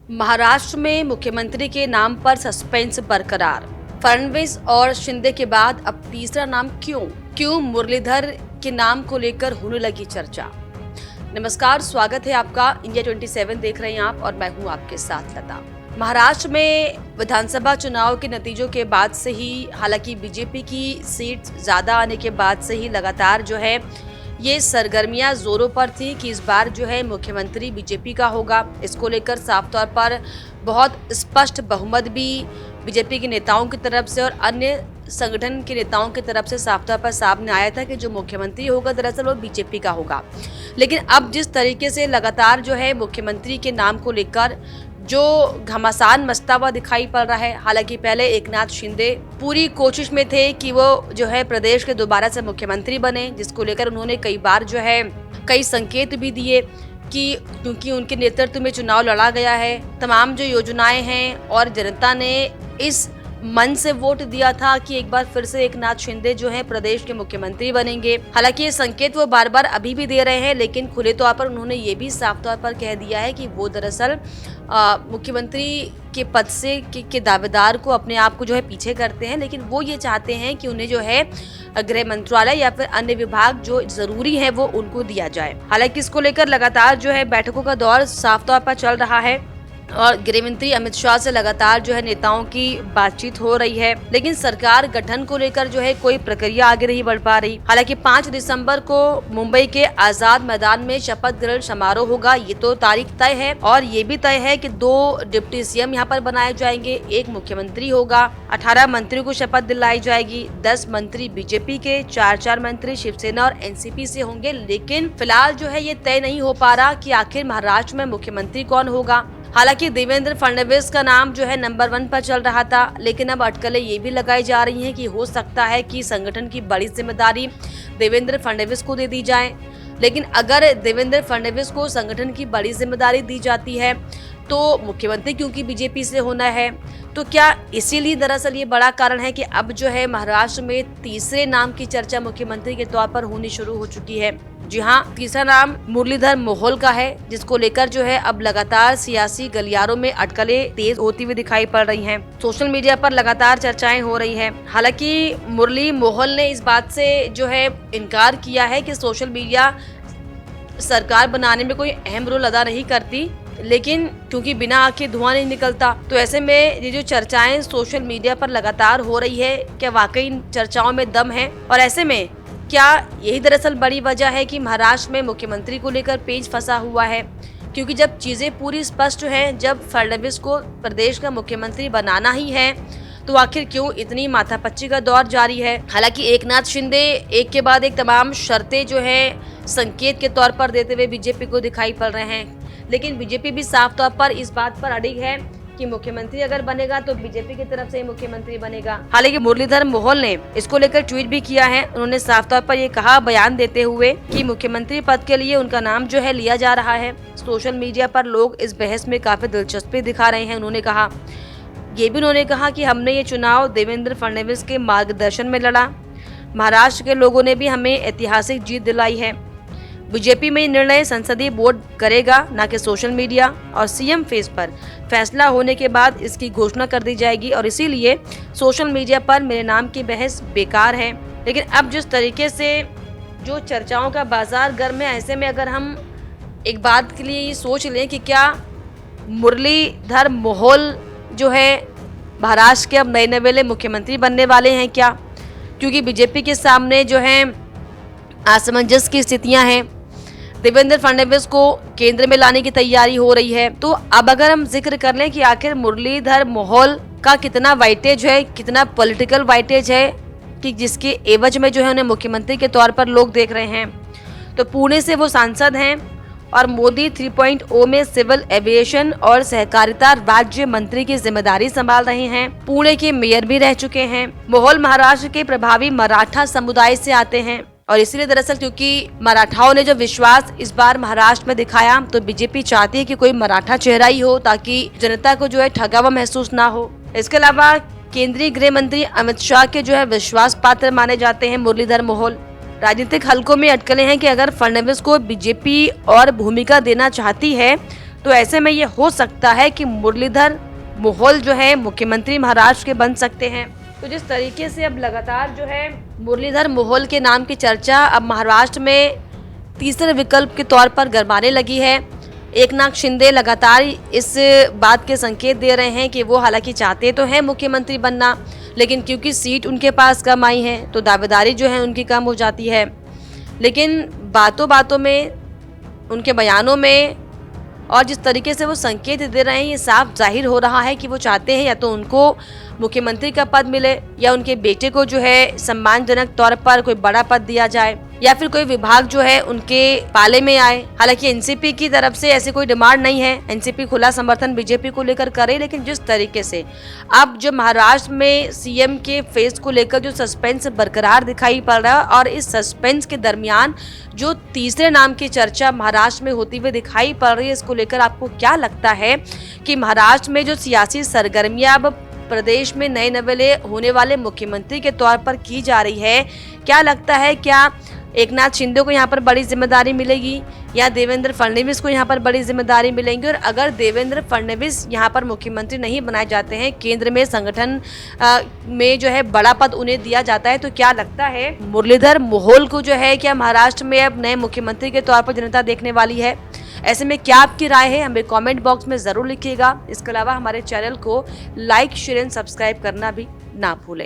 महाराष्ट्र में मुख्यमंत्री के नाम पर सस्पेंस बरकरार। फडणवीस और शिंदे के बाद अब तीसरा नाम क्यों मुरलीधर के नाम को लेकर होने लगी चर्चा। नमस्कार, स्वागत है आपका। इंडिया 27 देख रहे हैं आप और मैं हूं आपके साथ लता। महाराष्ट्र में विधानसभा चुनाव के नतीजों के बाद से ही, हालांकि बीजेपी की सीट ज्यादा आने के बाद से ही लगातार जो है ये सरगर्मियां जोरों पर थी कि इस बार जो है मुख्यमंत्री बीजेपी का होगा। इसको लेकर साफ तौर पर बहुत स्पष्ट बहुमत भी बीजेपी के नेताओं की तरफ से और अन्य संगठन के नेताओं की तरफ से साफ तौर पर सामने आया था कि जो मुख्यमंत्री होगा दरअसल वो बीजेपी का होगा। लेकिन अब जिस तरीके से लगातार जो है मुख्यमंत्री के नाम को लेकर जो घमासान मचता हुआ दिखाई पड़ रहा है, हालांकि पहले एकनाथ शिंदे पूरी कोशिश में थे कि वो जो है प्रदेश के दोबारा से मुख्यमंत्री बने, जिसको लेकर उन्होंने कई बार जो है कई संकेत भी दिए कि क्योंकि उनके नेतृत्व में चुनाव लड़ा गया है, तमाम जो योजनाएं हैं और जनता ने इस मन से वोट दिया था कि एक बार फिर से एकनाथ शिंदे जो हैं प्रदेश के मुख्यमंत्री बनेंगे। हालांकि ये संकेत वो बार बार अभी भी दे रहे हैं, लेकिन खुले तौर पर उन्होंने ये भी साफ तौर पर कह दिया है कि वो दरअसल मुख्यमंत्री के पद से के दावेदार को अपने आप को जो है पीछे करते हैं, लेकिन वो ये चाहते हैं कि उन्हें जो है गृह मंत्रालय या फिर अन्य विभाग जो जरूरी है वो उनको दिया जाए। हालांकि इसको लेकर लगातार जो है बैठकों का दौर साफ तौर पर चल रहा है और गृह मंत्री अमित शाह से लगातार जो है नेताओं की बातचीत हो रही है, लेकिन सरकार गठन को लेकर जो है कोई प्रक्रिया आगे नहीं बढ़ पा रही। हालांकि 5 दिसंबर को मुंबई के आजाद मैदान में शपथ ग्रहण समारोह होगा, ये तो तारीख तय है और ये भी तय है कि 2 डिप्टी सीएम यहाँ पर बनाए जाएंगे, 1 मुख्यमंत्री होगा, 18 मंत्रियों को शपथ दिलाई जाएगी, 10 मंत्री बीजेपी के, 4 मंत्री शिवसेना और एनसीपी से होंगे। लेकिन फिलहाल जो है ये तय नहीं हो पा रहा कि आखिर महाराष्ट्र में मुख्यमंत्री कौन होगा। हालांकि देवेंद्र फडणवीस का नाम जो है नंबर 1 पर चल रहा था, लेकिन अब अटकलें ये भी लगाई जा रही हैं कि हो सकता है कि संगठन की बड़ी जिम्मेदारी देवेंद्र फडणवीस को दे दी जाए। लेकिन अगर देवेंद्र फडणवीस को संगठन की बड़ी जिम्मेदारी दी जाती है तो मुख्यमंत्री क्योंकि बीजेपी से होना है, तो क्या इसीलिए दरअसल ये बड़ा कारण है कि अब जो है महाराष्ट्र में तीसरे नाम की चर्चा मुख्यमंत्री के तौर पर होनी शुरू हो चुकी है। जी हाँ, तीसरा नाम मुरलीधर मोहोल का है, जिसको लेकर जो है अब लगातार सियासी गलियारों में अटकलें तेज होती हुई दिखाई पड़ रही हैं। सोशल मीडिया पर लगातार चर्चाएं हो रही हैं। हालांकि मुरली मोहोल ने इस बात से जो है इनकार किया है कि सोशल मीडिया सरकार बनाने में कोई अहम रोल अदा नहीं करती, लेकिन क्योंकि बिना आग के धुआं नहीं निकलता, तो ऐसे में ये जो चर्चाएं सोशल मीडिया पर लगातार हो रही है, क्या वाकई इन चर्चाओं में दम है? और ऐसे में क्या यही दरअसल बड़ी वजह है कि महाराष्ट्र में मुख्यमंत्री को लेकर पेच फंसा हुआ है? क्योंकि जब चीजें पूरी स्पष्ट हैं, जब फडणवीस को प्रदेश का मुख्यमंत्री बनाना ही है, तो आखिर क्यों इतनी माथापच्ची का दौर जारी है? हालांकि एकनाथ शिंदे एक के बाद एक तमाम शर्तें जो है संकेत के तौर पर देते हुए बीजेपी को दिखाई पड़ रहे हैं, लेकिन बीजेपी भी साफ तौर पर इस बात पर अड़िग है कि मुख्यमंत्री अगर बनेगा तो बीजेपी की तरफ से ही मुख्यमंत्री बनेगा। हालांकि मुरलीधर मोहोल ने इसको लेकर ट्वीट भी किया है। उन्होंने साफ तौर पर ये कहा बयान देते हुए कि मुख्यमंत्री पद के लिए उनका नाम जो है लिया जा रहा है। सोशल मीडिया पर लोग इस बहस में काफी दिलचस्पी दिखा रहे हैं। उन्होंने कहा कि हमने ये चुनाव देवेंद्र फडणवीस के मार्गदर्शन में लड़ा। महाराष्ट्र के लोगों ने भी हमें ऐतिहासिक जीत दिलाई है। बीजेपी में निर्णय संसदीय बोर्ड करेगा, न कि सोशल मीडिया, और सीएम फेस पर फैसला होने के बाद इसकी घोषणा कर दी जाएगी और इसीलिए सोशल मीडिया पर मेरे नाम की बहस बेकार है। लेकिन अब जिस तरीके से जो चर्चाओं का बाजार गर्म है, ऐसे में अगर हम एक बात के लिए ये सोच लें कि क्या मुरलीधर मोहोल जो है महाराष्ट्र के अब नए नवेले मुख्यमंत्री बनने वाले हैं क्या? क्योंकि बीजेपी के सामने जो है असमंजस की स्थितियां हैं। देवेंद्र फडणवीस को केंद्र में लाने की तैयारी हो रही है। तो अब अगर हम जिक्र कर लें कि आखिर मुरलीधर मोहोल का कितना वाइटेज है, कितना पॉलिटिकल वाइटेज है कि जिसके एवज में जो है उन्हें मुख्यमंत्री के तौर पर लोग देख रहे हैं, तो पुणे से वो सांसद हैं और मोदी 3.0 में सिविल एविएशन और सहकारिता राज्य मंत्री की जिम्मेदारी संभाल रहे हैं। पुणे के मेयर भी रह चुके हैं। मोहोल महाराष्ट्र के प्रभावी मराठा समुदाय से आते हैं और इसीलिए दरअसल क्योंकि मराठाओं ने जो विश्वास इस बार महाराष्ट्र में दिखाया, तो बीजेपी चाहती है कि कोई मराठा चेहरा ही हो ताकि जनता को जो है ठगा हुआ महसूस ना हो। इसके अलावा केंद्रीय गृह मंत्री अमित शाह के जो है विश्वास पात्र माने जाते हैं मुरलीधर मोहोल। राजनीतिक हलकों में अटकलें हैं कि अगर फडणवीस को बीजेपी और भूमिका देना चाहती है तो ऐसे में ये हो सकता है कि मुरलीधर मोहोल जो है मुख्यमंत्री महाराष्ट्र के बन सकते हैं। तो जिस तरीके से अब लगातार जो है मुरलीधर मोहोल के नाम की चर्चा अब महाराष्ट्र में तीसरे विकल्प के तौर पर गरमाने लगी है। एकनाथ शिंदे लगातार इस बात के संकेत दे रहे हैं कि वो हालांकि चाहते तो हैं मुख्यमंत्री बनना, लेकिन क्योंकि सीट उनके पास कम आई है तो दावेदारी जो है उनकी कम हो जाती है। लेकिन बातों बातों में, उनके बयानों में और जिस तरीके से वो संकेत दे रहे हैं, ये साफ जाहिर हो रहा है कि वो चाहते हैं या तो उनको मुख्यमंत्री का पद मिले या उनके बेटे को जो है सम्मानजनक तौर पर कोई बड़ा पद दिया जाए या फिर कोई विभाग जो है उनके पाले में आए। हालांकि एनसीपी की तरफ से ऐसी कोई डिमांड नहीं है, एनसीपी खुला समर्थन बीजेपी को लेकर करे, लेकिन जिस तरीके से अब जो महाराष्ट्र में सीएम के फेस को लेकर जो सस्पेंस बरकरार दिखाई पड़ रहा है और इस सस्पेंस के दरमियान जो तीसरे नाम की चर्चा महाराष्ट्र में होती हुई दिखाई पड़ रही है, इसको लेकर आपको क्या लगता है कि महाराष्ट्र में जो सियासी सरगर्मियां अब प्रदेश में नए नवेले होने वाले मुख्यमंत्री के तौर पर की जा रही है, क्या लगता है क्या एकनाथ शिंदे को यहाँ पर बड़ी जिम्मेदारी मिलेगी या देवेंद्र फडणवीस को यहाँ पर बड़ी जिम्मेदारी मिलेंगी? और अगर देवेंद्र फडणवीस यहाँ पर मुख्यमंत्री नहीं बनाए जाते हैं, केंद्र में संगठन में जो है बड़ा पद उन्हें दिया जाता है, तो क्या लगता है मुरलीधर मोहोल को जो है क्या महाराष्ट्र में अब नए मुख्यमंत्री के तौर पर जनता देखने वाली है? ऐसे में क्या आपकी राय है, हमें कमेंट बॉक्स में जरूर लिखिएगा। इसके अलावा हमारे चैनल को लाइक, शेयर एंड सब्सक्राइब करना भी ना भूलें।